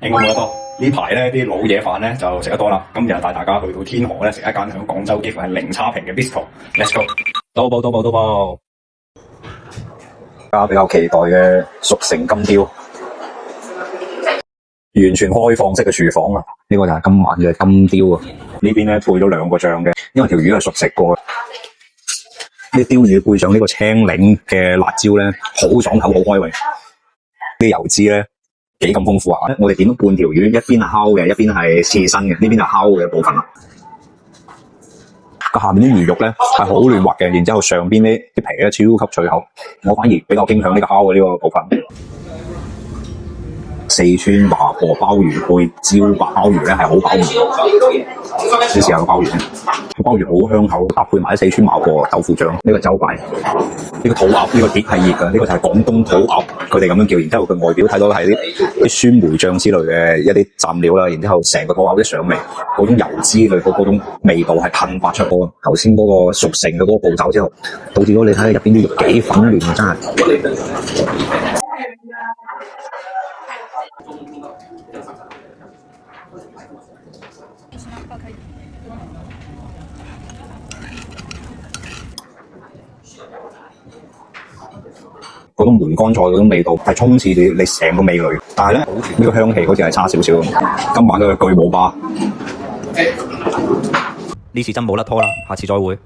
慶功冇得多。呢排咧啲老嘢飯咧就食得多啦，今日帶大家去到天河咧食一間喺廣州幾乎係零差評嘅 bistro。Let's go！ 到步。大家比較期待嘅熟成金雕，完全開放式嘅廚房啊！呢個就係今晚嘅金雕啊！呢邊咧配咗2個醬嘅，因為條魚係熟食過。啲鯛魚配上呢個青檸嘅辣椒咧，好爽口，好開胃。啲油脂咧幾咁豐富啊！我哋點咗半條魚，一邊係烤嘅，一邊係刺身嘅，呢邊就烤嘅部分啦。個下面啲魚肉咧係好嫩滑嘅，然之後上邊啲皮咧超級脆口。我反而比較傾向呢個烤嘅呢個部分。四川麻婆鮑魚配椒白鮑魚咧係好飽滿。試下個鮑魚，鮑魚好香口，搭配埋啲四川麻婆豆腐醬。呢個周擺，呢個土鴨，呢個碟係熱嘅，呢個就係廣東土鴨，佢哋咁樣叫。然之後佢外表睇到係啲酸梅醬之類嘅一啲蘸料啦，然之後成個土鴨啲上味，嗰種油脂佢嗰種味道係噴發出嚟。頭先嗰個熟成嘅嗰個步驟之後，導致到你睇下入邊啲肉幾粉嫩，真係。嗰種梅乾菜嗰種味道係充斥住你成個味蕾，但係咧呢個香氣好似係差少少。今晚嘅巨無霸，呢次真冇甩拖啦，下次再會。